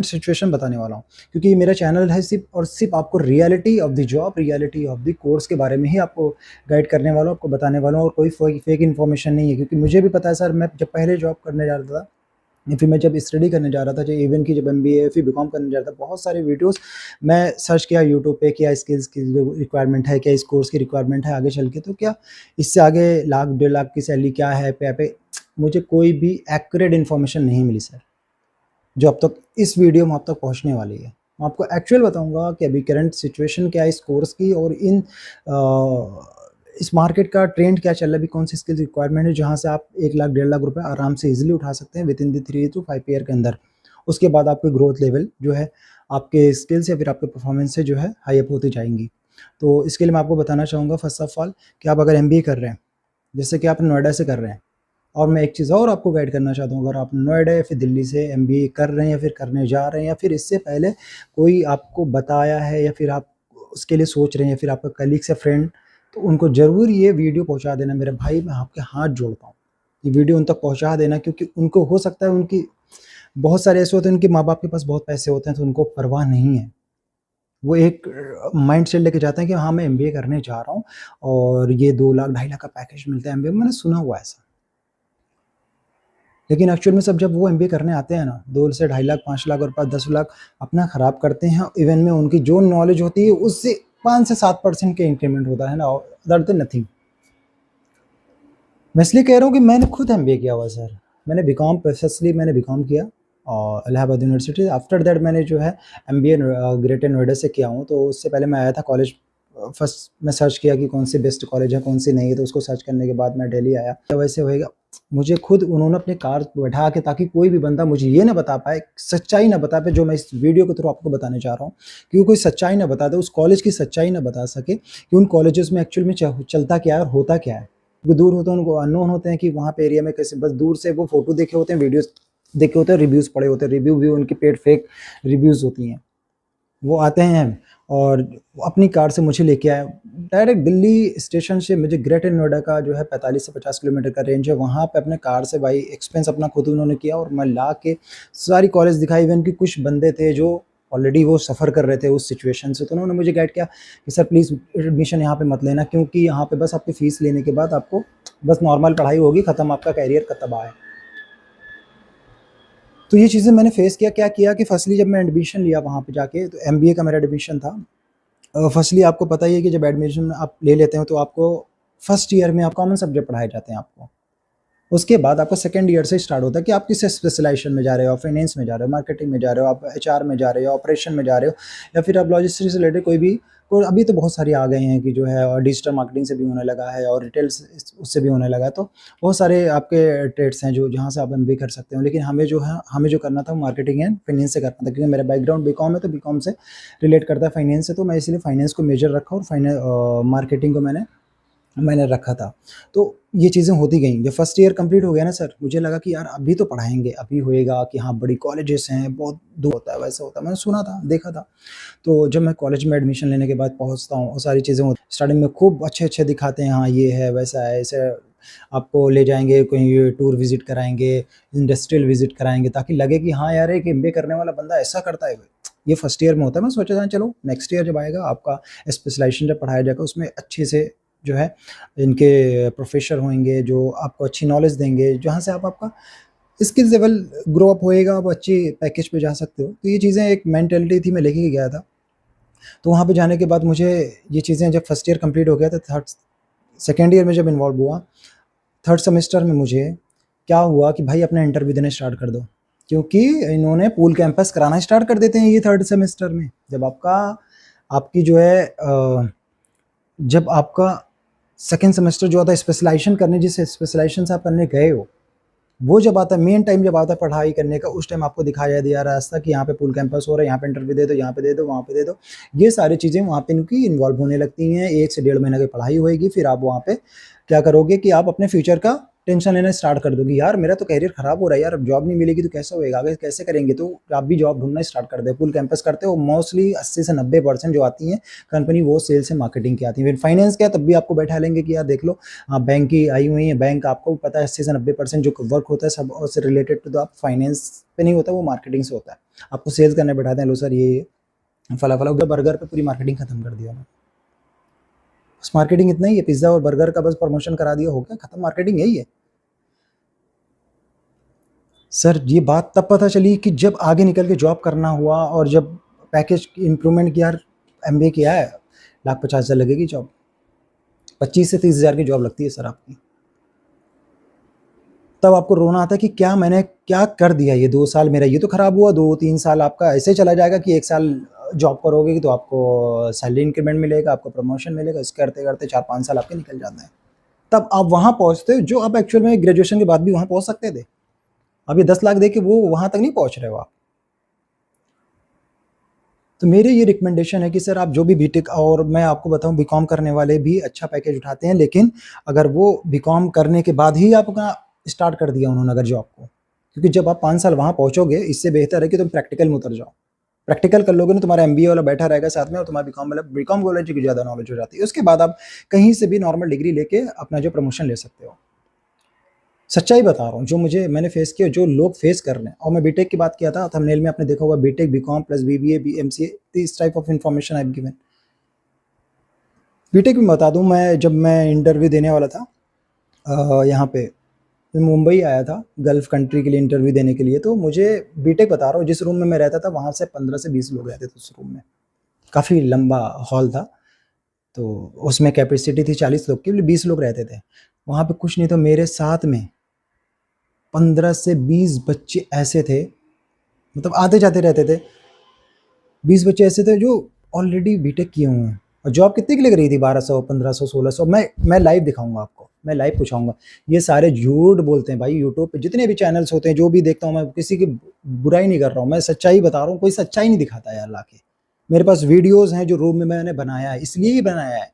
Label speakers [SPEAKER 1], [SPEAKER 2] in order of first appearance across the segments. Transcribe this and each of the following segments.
[SPEAKER 1] Situation बताने वाला हूँ, क्योंकि ये मेरा चैनल है सिर्फ़ और सिर्फ़ आपको reality of the job, reality of the course के बारे में ही आपको गाइड करने वाला हूँ, आपको बताने वाला हूँ, और कोई फेक इन्फॉर्मेशन नहीं है। क्योंकि मुझे भी पता है सर, मैं जब पहले जॉब करने जा रहा था या फिर मैं जब स्टडी करने जा रहा था, चाहे इवन की जब एमबीए फिर बीकॉम करने जा रहा था, बहुत सारे वीडियोस मैं सर्च किया यूट्यूब पे, क्या स्किल्स की जो रिक्वायरमेंट है, क्या इस कोर्स की रिक्वायरमेंट है आगे चल के, तो क्या इससे आगे लाख 1.5 लाख की सैलरी क्या है पे मुझे कोई भी एक्यूरेट इन्फॉर्मेशन नहीं मिली सर, जो अब तक इस वीडियो में आप तक पहुँचने वाली है। मैं आपको एक्चुअल बताऊँगा कि अभी करंट सिचुएशन क्या है इस कोर्स की, और इस मार्केट का ट्रेंड क्या चल रहा है, अभी कौन सी स्किल्स रिक्वायरमेंट है, जहाँ से आप 1 लाख 1.5 लाख रुपए आराम से ईज़िली उठा सकते हैं विदिन द 3 to 5 ईयर के अंदर। उसके बाद आपकी ग्रोथ लेवल जो है, आपके स्किल्स या फिर आपके परफॉर्मेंस से जो है हाई अप होती जाएँगी। तो इसके लिए मैं आपको बताना चाहूँगा फर्स्ट ऑफ ऑल कि आप अगर एमबीए कर रहे हैं, जैसे कि आप नोएडा से कर रहे हैं, और मैं एक चीज़ और आपको गाइड करना चाहता हूँ, अगर आप नोएडा या फिर दिल्ली से एमबीए कर रहे हैं या फिर करने जा रहे हैं, या फिर इससे पहले कोई आपको बताया है, या फिर आप उसके लिए सोच रहे हैं, या फिर आपका कलीग्स या फ्रेंड, तो उनको ज़रूर ये वीडियो पहुँचा देना मेरे भाई, मैं आपके हाथ जोड़ता हूँ। ये वीडियो उन तक पहुँचा देना, क्योंकि उनको हो सकता है, उनकी बहुत सारे ऐसे होते हैं, उनके माँ-बाप के पास बहुत पैसे होते हैं, तो उनको परवाह नहीं है। वो एक माइंडसेट लेके जाते हैं कि हाँ, मैं एमबीए करने जा रहा हूँ और ये 2 लाख 2.5 लाख का पैकेज मिलता है एमबीए में, मैंने सुना हुआ है ऐसा। लेकिन एक्चुअल में सब जब वो एमबीए करने आते हैं ना, 2 से 2.5 लाख, 5 लाख और 10 लाख अपना खराब करते हैं। इवन में उनकी जो नॉलेज होती है उससे 5 से 7% के इंक्रीमेंट होता है ना, अदर देन नथिंग। मैं इसलिए कह रहा हूँ कि मैंने खुद एमबीए किया हुआ सर। मैंने बीकॉम प्रीवियसली मैंने बीकॉम किया और इलाहाबाद यूनिवर्सिटी। आफ्टर दैट मैंने जो है एमबीए ग्रेटर नोएडा से किया हूँ। तो उससे पहले मैं आया था कॉलेज, फर्स्ट मैं सर्च किया कि कौन सी बेस्ट कॉलेज है, कौन सी नहीं है, तो उसको सर्च करने के बाद मैं दिल्ली आया। तो वैसे होएगा, मुझे खुद उन्होंने अपनी कार बैठा के, ताकि कोई भी बंदा मुझे ये ना बता पाए, सच्चाई ना बता पाए, जो मैं इस वीडियो के थ्रू आपको बताने चाह रहा हूँ, क्योंकि कोई सच्चाई ना बता दे, उस कॉलेज की सच्चाई ना बता सके कि उन कॉलेजेस में एक्चुअल में चलता क्या है और होता क्या है। क्योंकि दूर होते हैं, उनको अननोन होते हैं कि वहाँ पे एरिया में कैसे, बस दूर से वो फोटो देखे होते हैं, वीडियोस देखे होते हैं, रिव्यूज़ पढ़े होते हैं, रिव्यू भी उनकी पेड फेक रिव्यूज़ होती हैं। वो आते हैं और अपनी कार से मुझे लेके आए डायरेक्ट दिल्ली स्टेशन से। मुझे ग्रेटर नोएडा का जो है 45 से 50 किलोमीटर का रेंज है, वहाँ पे अपने कार से भाई एक्सपेंस अपना खुद उन्होंने किया, और मैं ला के सारी कॉलेज दिखाई। इवन कि कुछ बंदे थे जो ऑलरेडी वो सफ़र कर रहे थे उस सिचुएशन से, तो उन्होंने मुझे गाइड किया कि सर प्लीज़ एडमिशन यहाँ पे मत लेना, क्योंकि यहाँ पे बस आपकी फ़ीस लेने के बाद आपको बस नॉर्मल पढ़ाई होगी, ख़त्म, आपका करियर का तबाह है। तो ये चीज़ें मैंने फेस किया। क्या किया कि फर्स्टली जब मैं एडमिशन लिया वहाँ पे जाके, तो एमबीए का मेरा एडमिशन था। फर्स्टली आपको पता ही है कि जब एडमिशन आप ले लेते हो, तो आपको फर्स्ट ईयर में आप कॉमन सब्जेक्ट पढ़ाए जाते हैं आपको। उसके बाद आपका सेकंड ईयर से स्टार्ट होता है कि आप किस स्पेशलाइजेशन में जा रहे हो, आप फाइनेंस में जा रहे हो, मार्केटिंग में जा रहे हो, आप एचआर में जा रहे हो, ऑपरेशन में जा रहे हो, या फिर आप लॉजिस्टिक्स से रिलेटेड कोई भी। और अभी तो बहुत सारी आ गए हैं कि जो है, और डिजिटल मार्केटिंग से भी होने लगा है, और रिटेल उससे भी होने लगा है। तो बहुत सारे आपके ट्रेड्स हैं जो जहाँ से आप एमबीए कर सकते हो। लेकिन हमें जो है, हमें जो करना था वो मार्केटिंग एंड फाइनेंस से करना था, क्योंकि मेरा बैकग्राउंड बीकॉम है, तो बीकॉम से रिलेट करता है फाइनेंस से। तो मैं इसलिए फाइनेंस को मेजर रखा, और मार्केटिंग को मैंने मैंने रखा था। तो ये चीज़ें होती गईं। जब फर्स्ट ईयर कंप्लीट हो गया ना सर, मुझे लगा कि यार अभी तो पढ़ाएँगे, अभी होएगा कि हाँ बड़ी कॉलेजेस हैं, बहुत दूर होता है, वैसा होता है। मैंने सुना था, देखा था। तो जब मैं कॉलेज में एडमिशन लेने के बाद पहुँचता हूँ, और सारी चीज़ें होती स्टार्टिंग में खूब अच्छे-अच्छे दिखाते हैं, हाँ ये है, वैसा है, ऐसे आपको ले जाएँगे, कहीं टूर विज़िट कराएँगे, इंडस्ट्रियल विज़िट कराएँगे, ताकि लगे कि हाँ यार, एक एमबीए करने वाला बंदा ऐसा करता है। ये फर्स्ट ईयर में होता है। मैं सोचा था चलो नेक्स्ट ईयर जब आएगा, आपका स्पेशलाइज़ेशन जब पढ़ाया जाएगा, उसमें अच्छे से जो है इनके प्रोफ़ेसर होंगे जो आपको अच्छी नॉलेज देंगे, जहाँ से आप आपका स्किल लेवल ग्रो अप होएगा, आप अच्छी पैकेज पे जा सकते हो। तो ये चीज़ें एक मेंटालिटी थी, मैं लेके गया था। तो वहाँ पे जाने के बाद मुझे ये चीज़ें, जब फर्स्ट ईयर कंप्लीट हो गया तो सेकंड ईयर में जब इन्वॉल्व हुआ, थर्ड सेमेस्टर में मुझे क्या हुआ कि भाई अपना इंटरव्यू देना स्टार्ट कर दो, क्योंकि इन्होंने पूल कैंपस कराना स्टार्ट कर देते हैं ये थर्ड सेमेस्टर में। जब आपकी जो है जब आपका सेकंड सेमेस्टर जो आता है स्पेशलाइजेशन करने, जिस स्पेशलाइजेशन से आप करने गए हो, वो जब आता है, मेन टाइम जब आता है पढ़ाई करने का, उस टाइम आपको दिखाया दिया रास्ता कि यहाँ पे पूल कैंपस हो रहा है, यहाँ पे इंटरव्यू दे दो, यहाँ पे दे दो, वहाँ पे दे दो। ये सारी चीज़ें वहाँ पे इनकी इन्वॉल्व होने लगती हैं। 1 से 1.5 महीने की पढ़ाई होएगी, फिर आप वहाँ पे क्या करोगे कि आप अपने फ्यूचर का टेंशन लेना स्टार्ट कर दोगे, यार मेरा तो करियर खराब हो रहा है यार, अब जॉब नहीं मिलेगी तो कैसे होएगा, आगे कैसे करेंगे, तो आप भी जॉब ढूंढना स्टार्ट कर दे। फुल कैंपस करते हो, मोस्टली 80 से 90% जो आती हैं कंपनी वो सेल्स से मार्केटिंग की आती है। फिर फाइनेंस क्या, तब भी आपको बैठा लेंगे कि यार देख लो बैंक की आई हुई है, बैंक आपको पता है 80 से 90% जो वर्क होता है सब उससे रिलेटेड, तो आप फाइनेंस पे नहीं होता, वो मार्केटिंग से होता है। आपको सेल्स करने बैठाते हैं, लो सर ये फला फला, बर्गर पे पूरी मार्केटिंग खत्म कर दिया। बस मार्केटिंग इतना ही है, पिज्जा और बर्गर का बस प्रमोशन करा दिया, हो गया खत्म, मार्केटिंग यही है। सर ये बात तब पता चली कि जब आगे निकल के जॉब करना हुआ, और जब पैकेज इंप्रूवमेंट किया, एमबीए किया है, 1,50,000 लगेगी जॉब, 25 से 30,000 की जॉब लगती है सर आपकी। तब आपको रोना आता है कि क्या मैंने क्या कर दिया, ये 2 साल मेरा ये तो खराब हुआ, 2-3 साल आपका ऐसे चला जाएगा कि 1 साल जॉब करोगे तो आपको सैलरी इंक्रीमेंट मिलेगा, आपको प्रमोशन मिलेगा, इसके करते करते 4-5 साल आपके निकल जाते हैं। तब आप वहाँ पहुँचते हो जो आप एक्चुअल में ग्रेजुएशन के बाद भी वहाँ पहुँच सकते थे। अब ये 10 लाख दे के वो वहाँ तक नहीं पहुँच रहे हो आप। तो मेरे ये रिकमेंडेशन है कि सर आप जो भी बीटेक, और मैं आपको बताऊं बीकॉम करने वाले भी अच्छा पैकेज उठाते हैं, लेकिन अगर वो बीकॉम करने के बाद ही आप अपना स्टार्ट कर दिया उन्होंने अगर जॉब को, क्योंकि जब आप 5 साल वहाँ पहुँचोगे, इससे बेहतर है कि तुम प्रैक्टिकल में उतर जाओ। प्रैक्टिकल कर लोगे ना, तुम्हारा एमबीए वाला बैठा रहेगा साथ में, और तुम्हारा बीकॉम वाला की ज़्यादा नॉलेज हो जाती है। उसके बाद आप कहीं से भी नॉर्मल डिग्री लेके अपना जो प्रमोशन ले सकते हो। सच्चाई बता रहा हूँ, जो मैंने फेस किया, जो लोग फेस कर रहे हैं। और मैं बीटेक की बात किया था, थंबनेल में आपने देखा होगा, BTech, BCom plus BBA, MCA, इस type of information I have given. BTech में बता दूं, जब मैं इंटरव्यू देने वाला था यहाँ पे, मैं मुंबई आया था गल्फ कंट्री के लिए इंटरव्यू देने के लिए, तो मुझे बीटेक बता रहा हूँ, जिस रूम में मैं रहता था वहाँ से 15 से 20 लोग रहते थे उस रूम में। काफ़ी लंबा हॉल था, तो उसमें कैपेसिटी थी 40 लोग की, 20 लोग रहते थे वहाँ पे। कुछ नहीं तो मेरे साथ में 15 से 20 बच्चे ऐसे थे, मतलब आते जाते रहते थे। 20 बच्चे ऐसे थे जो ऑलरेडी बीटेक किए हुए हैं, और जॉब कितने की लग रही थी, 1200, 1500, 1600। मैं लाइव दिखाऊंगा आपको, मैं लाइव पूछाऊंगा। ये सारे झूठ बोलते हैं भाई, यूट्यूब पे जितने भी चैनल्स होते हैं, जो भी देखता हूँ मैं, किसी की बुराई नहीं कर रहा हूँ, मैं सच्चाई बता रहा हूँ। कोई सच्चाई नहीं दिखाता यार लाके। मेरे पास वीडियोज़ हैं जो रूम में मैंने बनाया है, इसलिए ही बनाया है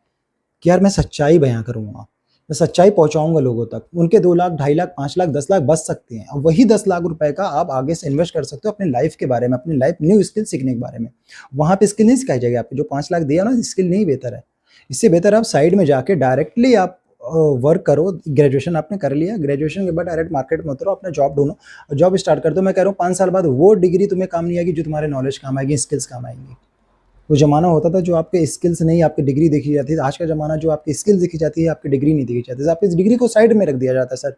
[SPEAKER 1] कि यार मैं सच्चाई बयां करूँगा, मैं सच्चाई पहुंचाऊंगा लोगों तक। उनके 2 लाख, 2.5 लाख, 5 लाख, 10 लाख बच सकते हैं, और वही 10 लाख रुपए का आप आगे से इन्वेस्ट कर सकते हो अपनी लाइफ के बारे में, अपनी लाइफ न्यू स्किल सीखने के बारे में। वहाँ पे स्किल नहीं सिखाई जाएगी आपको, जो 5 लाख दिया ना, स्किल नहीं बेहतर है। इससे बेहतर आप साइड में जाके डायरेक्टली आप वर्क करो। ग्रेजुएशन आपने कर लिया, ग्रेजुएशन के बाद डायरेक्ट मार्केट में उतरो, अपना जॉब ढूंढो, जॉब स्टार्ट कर दो। मैं कह रहा हूँ 5 साल बाद वो डिग्री तुम्हें काम नहीं आएगी जो तुम्हारे नॉलेज काम आएगी, स्किल्स काम आएंगी। वो ज़माना होता था जो आपके स्किल्स नहीं, आपकी डिग्री देखी जाती थी। आज का ज़माना जो आपकी स्किल्स देखी जाती है, आपकी डिग्री नहीं देखी जाती है। आपकी डिग्री को साइड में रख दिया जाता है सर।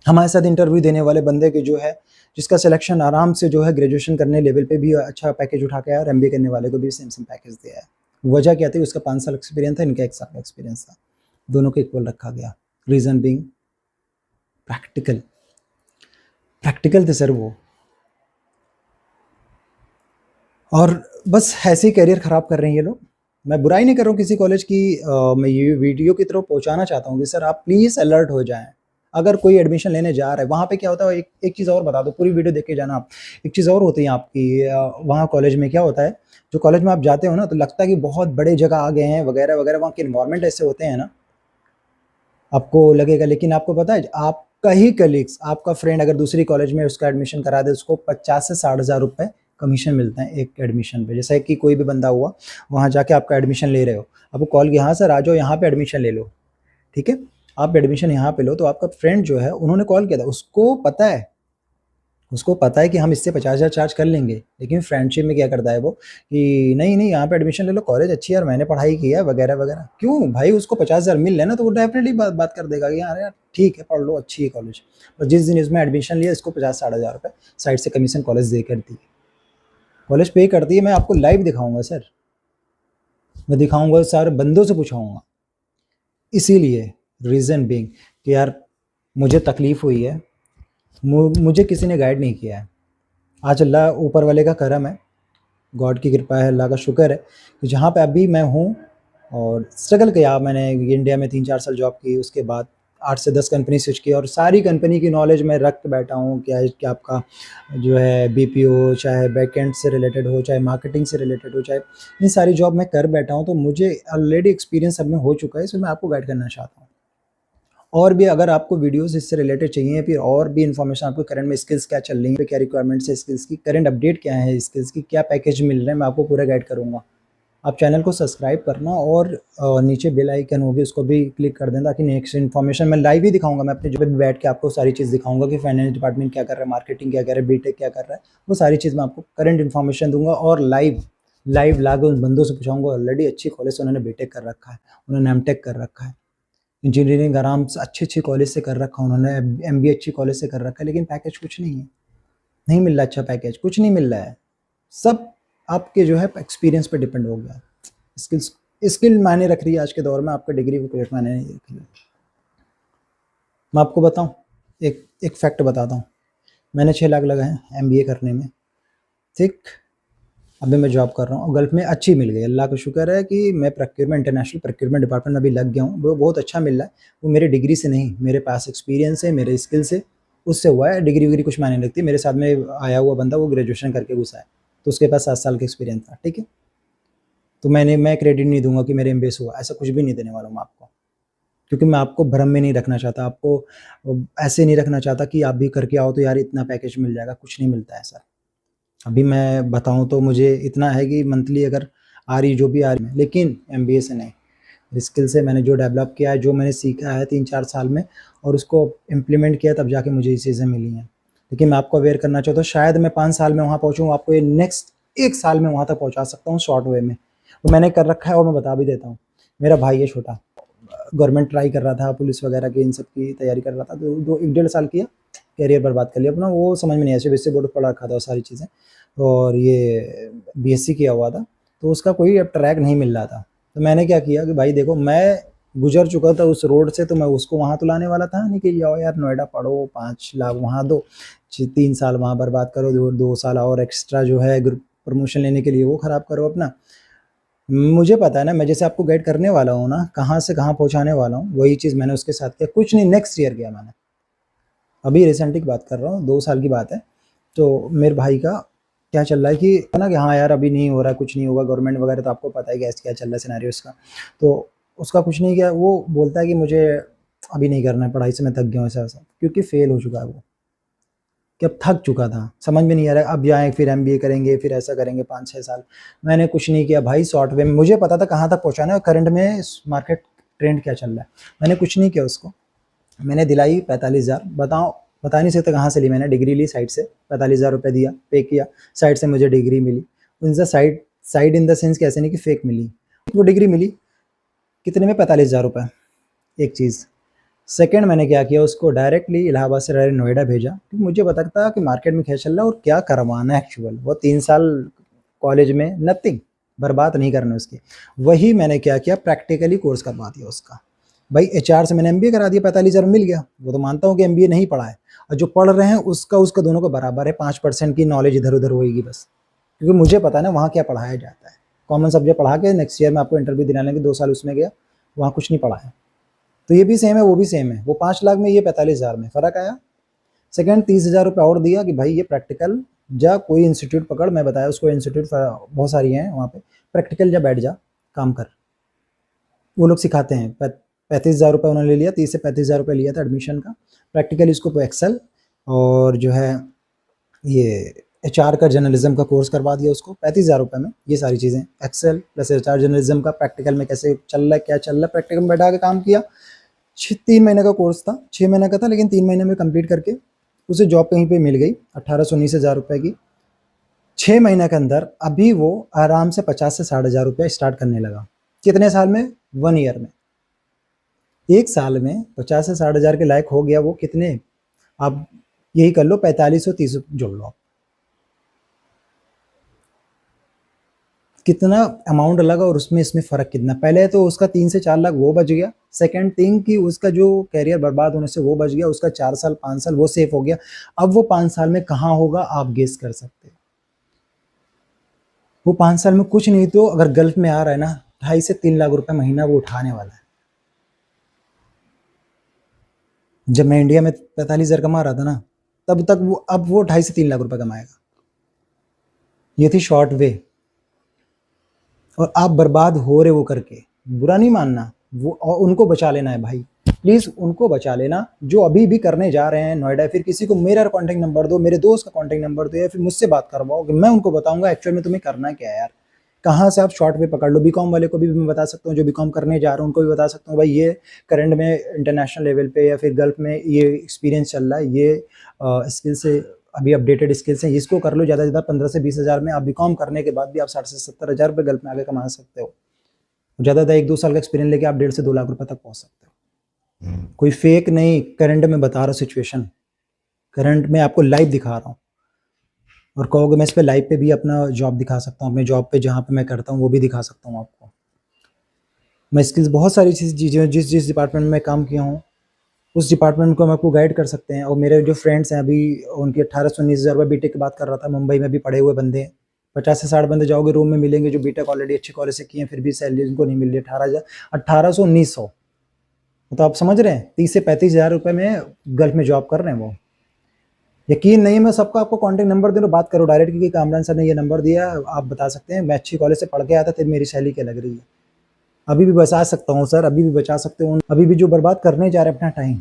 [SPEAKER 1] हमारे साथ इंटरव्यू देने वाले बंदे के जो है, जिसका सिलेक्शन आराम से जो है ग्रेजुएशन करने लेवल पे भी अच्छा पैकेज उठा के आया, और एमबीए करने वाले को भी सेम पैकेज दिया है। वजह क्या थी, उसका 5 साल एक्सपीरियंस था, इनका 1 साल का एक्सपीरियंस था, दोनों को इक्वल रखा गया। रीज़न बीइंग प्रैक्टिकल, प्रैक्टिकल थे सर वो। और बस ऐसे ही करियर ख़राब कर रहे हैं ये लोग। मैं बुराई नहीं कर रहा हूँ किसी कॉलेज की, मैं ये वीडियो की तरफ पहुँचाना चाहता हूँ कि सर आप प्लीज़ अलर्ट हो जाएँ। अगर कोई एडमिशन लेने जा रहा है, वहाँ पे क्या होता है, एक चीज़ और बता दो, पूरी वीडियो देख के जाना आप। एक चीज़ और होती है आपकी, वहाँ कॉलेज में क्या होता है, जो कॉलेज में आप जाते हो ना, तो लगता है कि बहुत बड़े जगह आ गए हैं वगैरह वगैरह, वहाँ के इन्वायरमेंट ऐसे होते हैं ना, आपको लगेगा। लेकिन आपको पता है, आपका ही कलीग्स, आपका फ्रेंड अगर दूसरी कॉलेज में उसका एडमिशन करा दे, उसको 50 से 60,000 रुपये कमीशन मिलता है एक एडमिशन पे। जैसे कि कोई भी बंदा हुआ, वहाँ जाके आपका एडमिशन ले रहे हो, आपको कॉल किया, हाँ सर आ जाओ यहाँ पे एडमिशन ले लो, ठीक है, आप एडमिशन यहाँ पे लो। तो आपका फ्रेंड जो है, उन्होंने कॉल किया था, उसको पता है कि हम इससे 50,000 चार्ज कर लेंगे, लेकिन फ्रेंडशिप में क्या करता है वो, कि नहीं नहीं यहाँ पे एडमिशन ले लो, कॉलेज अच्छी है और मैंने पढ़ाई की है वगैरह वगैरह। क्यों भाई, उसको 50,000 मिल लेना, तो वो डेफिनेटली बात कर देगा कि यार यार ठीक है पढ़ लो, अच्छी है कॉलेज। बस जिस दिन इसमें एडमिशन लिया, इसको 50-60,000 रुपये साइड से कमीशन कॉलेज दे करती है, कॉलेज पे करती है। मैं आपको लाइव दिखाऊंगा सर, मैं दिखाऊंगा, सारे बंदों से पूछाऊंगा। इसीलिए रीज़न बीइंग कि यार मुझे तकलीफ़ हुई है, मुझे किसी ने गाइड नहीं किया है। आज अल्लाह ऊपर वाले का करम है, गॉड की कृपा है, अल्लाह का शुक्र है कि जहाँ पे अभी मैं हूँ। और स्ट्रगल किया मैंने, इंडिया में 3-4 साल जॉब की, उसके बाद 8 से 10 कंपनी स्विच की, और सारी कंपनी की नॉलेज मैं रख के बैठा हूँ। क्या आपका जो है बीपीओ, चाहे बैकएंड से रिलेटेड हो, चाहे मार्केटिंग से रिलेटेड हो, चाहे इन सारी जॉब मैं कर बैठा हूँ। तो मुझे ऑलरेडी एक्सपीरियंस सब में हो चुका है, इसमें मैं आपको गाइड करना चाहता हूँ। और भी अगर आपको वीडियोस इससे रिलेटेड चाहिए, फिर और भी इन्फॉर्मेशन आपको करंट में स्किल्स क्या चल रही है, क्या रिक्वायरमेंट्स है स्किल्स की, करंट अपडेट क्या है स्किल्स की, क्या पैकेज मिल रहे हैं, मैं आपको पूरा गाइड करूँगा। आप चैनल को सब्सक्राइब करना और नीचे बेल आइकन होगी उसको भी क्लिक कर देना, ताकि नेक्स्ट इन्फॉर्मेशन मैं लाइव ही दिखाऊंगा। मैं अपने जगह पे बैठ के आपको सारी चीज़ दिखाऊंगा कि फाइनेंस डिपार्टमेंट क्या कर रहा है, मार्केटिंग क्या कर रहा है, बीटेक क्या कर रहा है, वो सारी चीज़ मैं आपको करंट इन्फॉर्मेशन दूंगा। और लाइव लाइव लाके उन बंदों से पूछाऊंगा, ऑलरेडी अच्छी कॉलेज से उन्होंने बीटेक कर रखा है, उन्होंने एमटेक कर रखा है, इंजीनियरिंग आराम से अच्छी कॉलेज से कर रखा है, उन्होंने एमबीए अच्छी कॉलेज से कर रखा है, लेकिन पैकेज कुछ नहीं है, नहीं मिल रहा अच्छा पैकेज, कुछ नहीं मिल रहा है। सब आपके जो है एक्सपीरियंस पे डिपेंड हो गया है। स्किल्स स्किल मायने रख रही है आज के दौर में, आपका डिग्री को कोई मायने नहीं रख रही है। मैं आपको बताऊं, एक फैक्ट बताता हूँ। मैंने 6 लाख लगाए हैं एमबीए करने में, ठीक। अभी मैं जॉब कर रहा हूँ और गल्फ में अच्छी मिल गई, अल्लाह का शुक्र है कि मैं प्रोक्योरमेंट इंटरनेशनल प्रोक्योरमेंट डिपार्टमेंट में अभी लग गया हूँ। वो बहुत अच्छा मिल रहा है, वो मेरे डिग्री से नहीं, मेरे पास एक्सपीरियंस है, मेरे स्किल से, उससे हुआ है। डिग्री विग्री कुछ मायने नहीं रखती। मेरे साथ में आया हुआ बंदा वो ग्रेजुएशन करके घुसा है, तो उसके पास 7 साल का एक्सपीरियंस था, ठीक है। तो मैं क्रेडिट नहीं दूंगा कि मेरे एमबीए से हुआ, ऐसा कुछ भी नहीं देने वाला हूँ आपको, क्योंकि मैं आपको भ्रम में नहीं रखना चाहता, आपको ऐसे नहीं रखना चाहता कि आप भी करके आओ तो यार इतना पैकेज मिल जाएगा, कुछ नहीं मिलता है सर। अभी मैं बताऊं तो मुझे इतना है कि मंथली अगर आ रही जो भी आ रही है, लेकिन एमबीए से नहीं, स्किल से मैंने जो डेवलप किया है, जो मैंने सीखा है 3-4 साल में और उसको इम्प्लीमेंट किया, तब जाके मुझे ये चीज़ें मिली हैं। लेकिन मैं आपको अवेयर करना चाहता हूँ, शायद मैं 5 साल में वहाँ पहुँचूँ, आपको ये नेक्स्ट 1 साल में वहाँ तक पहुँचा सकता हूँ शॉर्ट वे में। वो मैंने कर रखा है और मैं बता भी देता हूँ। मेरा भाई है छोटा, गवर्नमेंट ट्राई कर रहा था, पुलिस वगैरह की इन सब की तैयारी कर रहा था, तो 1-1.5 साल किया, कैरियर बर्बाद कर लिया अपना। वो समझ में नहीं आया, वैसे बोर्ड पढ़ा रखा था सारी चीज़ें, और ये बीएससी किया हुआ था, तो उसका कोई अब ट्रैक नहीं मिल रहा था। तो मैंने क्या किया कि भाई देखो, मैं गुजर चुका था उस रोड से, तो मैं उसको वहाँ तो लाने वाला था नहीं कि जाओ यार नोएडा पढ़ो, 5 लाख वहाँ दो, 3 साल वहाँ बर्बाद करो, 2 साल और एक्स्ट्रा जो है प्रमोशन लेने के लिए वो ख़राब करो अपना। मुझे पता है ना, मैं जैसे आपको गाइड करने वाला हूँ ना, कहाँ से कहाँ पहुँचाने वाला हूँ, वही चीज़ मैंने उसके साथ किया। कुछ नहीं, नेक्स्ट ईयर किया मैंने, अभी रिसेंटली की बात कर रहा हूँ, 2 साल की बात है। तो मेरे भाई का क्या चल रहा है कि है ना कि हाँ यार अभी नहीं हो रहा है, कुछ नहीं होगा, गवर्नमेंट वगैरह तो आपको पता है कैसे क्या चल रहा है सिनेरियो इसका। तो उसका कुछ नहीं किया, वो बोलता है कि मुझे अभी नहीं करना है, पढ़ाई से मैं थक गया हूँ ऐसा ऐसा, क्योंकि फेल हो चुका है वो, कि अब थक चुका था, समझ में नहीं आ रहा, अब जाएँ फिर एमबीए करेंगे, फिर ऐसा करेंगे 5-6 साल। मैंने कुछ नहीं किया भाई, शॉर्ट वे में मुझे पता था कहाँ तक पहुँचाना है और करंट में मार्केट ट्रेंड क्या चल रहा है। मैंने कुछ नहीं किया उसको, मैंने दिलाई 45,000, बताओ बता नहीं सकते कहाँ से ली। मैंने डिग्री ली साइड से, 45,000 रुपये दिया, पे किया, साइड से मुझे डिग्री मिली। उनसे side side in the sense कैसे नहीं कि फेक मिली, वो डिग्री मिली कितने में, 45,000 रुपये एक चीज़। सेकंड मैंने क्या किया, उसको डायरेक्टली इलाहाबाद से डायरेक्ट नोएडा भेजा, क्योंकि मुझे पता था कि मार्केट में क्या चल रहा है और क्या करवाना है एक्चुअल। वो 3 साल कॉलेज में नथिंग, बर्बाद नहीं करना उसकी। वही मैंने क्या किया, प्रैक्टिकली कोर्स करवा दिया उसका। भाई एचआर से मैंने एमबीए करा दिया, 45,000 मिल गया। वो तो मानता हूँ कि एमबीए नहीं पढ़ा है, और जो पढ़ रहे हैं उसका उसका दोनों को बराबर है, 5% की नॉलेज इधर उधर होएगी बस, क्योंकि मुझे पता है ना वहाँ क्या पढ़ाया जाता है। कॉमन सब्जेक्ट पढ़ा के नेक्स्ट ईयर में आपको इंटरव्यू दिलाने के 2 साल उसमें गया, वहाँ कुछ नहीं पढ़ा है। तो ये भी सेम है, वो भी सेम है, वो 5 लाख में, ये 45,000 में फ़र्क आया। सेकंड 30,000 रुपये और दिया कि भाई ये प्रैक्टिकल जा, कोई इंस्टीट्यूट पकड़, मैं बताया उसको इंस्टीट्यूट बहुत सारी हैं वहाँ पे, प्रैक्टिकल जा, बैठ जा, काम कर, वो लोग सिखाते हैं। 35,000 रुपये उन्होंने ले लिया, 30 से 35,000 रुपये लिया था एडमिशन का। प्रैक्टिकली उसको एक्सेल और जो है ये एचआर का जर्नलिज्म का कोर्स करवा दिया उसको 35,000 रुपये में। ये सारी चीज़ें एक्सेल प्लस एचआर जर्नलिज्म का प्रैक्टिकल में कैसे चल रहा है, क्या चल रहा है, प्रैक्टिकल में बैठा के काम किया। 3 महीने का कोर्स था, 6 महीने का था, लेकिन 3 महीने में कंप्लीट करके उसे जॉब कहीं पे मिल गई 18-19,000 रुपये की 6 महीने के अंदर। अभी वो आराम से 50 से 60,000 रुपये स्टार्ट करने लगा। कितने साल में? 1 ईयर में। 1 साल में 50 से 60,000 के लायक हो गया वो। कितने, आप यही कर लो, 45-30 जोड़ लो, कितना अमाउंट लगा और उसमें इसमें फ़र्क कितना। पहले तो उसका 3 से 4 लाख वो बच गया। सेकंड थिंग कि उसका जो करियर बर्बाद होने से वो बच गया, उसका 4 साल 5 साल वो सेफ हो गया। अब वो 5 साल में कहाँ होगा आप गेस कर सकते हो। वो 5 साल में कुछ नहीं तो अगर गल्फ में आ रहा है ना, 2.5 से 3 लाख रुपए महीना वो उठाने वाला है। जब मैं इंडिया में 45,000 कमा रहा था ना, तब तक वो, अब वो 2.5 से 3 लाख रुपए कमाएगा। ये थी शॉर्ट वे, और आप बर्बाद हो रहे वो करके, बुरा नहीं मानना, वो और उनको बचा लेना है भाई। प्लीज़ उनको बचा लेना जो अभी भी करने जा रहे हैं नोएडा। फिर किसी को मेरा कॉन्टैक्ट नंबर दो, मेरे दोस्त का कॉन्टैक्ट नंबर दो, या फिर मुझसे बात करवाओ कि मैं उनको बताऊँगा एक्चुअल में तुम्हें करना क्या है यार। कहाँ से आप शॉर्ट वे पकड़ लो। बीकॉम वाले को भी मैं बता सकता हूँ, जो बीकॉम करने जा रहे हैं उनको भी बता सकता हूँ, भाई ये करंट में इंटरनेशनल लेवल पे या फिर गल्फ में ये एक्सपीरियंस चल रहा है, ये स्किल से अभी अपडेटेड स्किल्स हैं, इसको कर लो। ज़्यादा से ज़्यादा 15 से 20 हज़ार में आप बीकॉम करने के बाद भी आप 60 से 70 हज़ार रुपये गल्फ में आगे कमा सकते हो। ज़्यादा से ज़्यादा 1-2 साल का एक्सपीरियंस लेके आप 1.5 से 2 लाख रुपए तक पहुँच सकते हो। कोई फेक नहीं, करंट में बता रहा हूँ सिचुएशन, करंट में आपको लाइव दिखा रहा हूँ। और कहोगे मैं इस पे लाइव पे भी अपना जॉब दिखा सकता हूँ, अपने जॉब पे जहाँ पे मैं करता हूँ वो भी दिखा सकता हूँ आपको। मैं स्किल्स बहुत सारी चीज़ें जिस डिपार्टमेंट में काम किया हूँ उस डिपार्टमेंट को हम आपको गाइड कर सकते हैं। और मेरे जो फ्रेंड्स हैं अभी उनकी 18 से 19 हज़ार रुपये बीटेक की बात कर रहा था, मुंबई में भी पढ़े हुए बंदे हैं। 50 से 60 बंदे जाओगे रूम में मिलेंगे जो बीटेक ऑलरेडी अच्छे कॉलेज से किए हैं, फिर भी सैलरी उनको नहीं मिल रही। 1800 1900, तो आप समझ रहे हैं 30 से 35 हज़ार रुपये में गल्फ में जॉब कर रहे हैं वो। यकीन नहीं, मैं सबका आपको कॉन्टैक्ट नंबर दे रहा हूँ, बात करो डायरेक्ट, क्योंकि कामरान सर ने ये नंबर दिया, आप बता सकते हैं मैं अच्छी कॉलेज से पढ़ के आया था, फिर मेरी सैलरी क्या लग रही है। अभी भी बचा सकता हूँ सर, अभी भी बचा सकते हो। अभी भी जो बर्बाद करने जा रहे हैं अपना टाइम,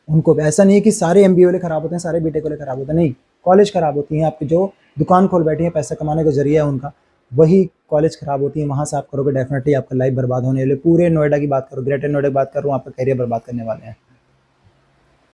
[SPEAKER 1] उनको ऐसा नहीं है कि सारे एमबीए वाले खराब होते हैं, सारे बीटेक वाले खराब होते हैं, नहीं। कॉलेज खराब होती हैं आपकी, जो दुकान खोल बैठी है पैसा कमाने का जरिया है उनका, वही कॉलेज खराब होती है। वहाँ से आप करोगे डेफिनेटली आपका लाइफ बर्बाद होने वाले। पूरे नोएडा की बात करो, ग्रेटर नोएडा की बात कर रहा हूँ, आपका करियर बर्बाद करने वाले हैं।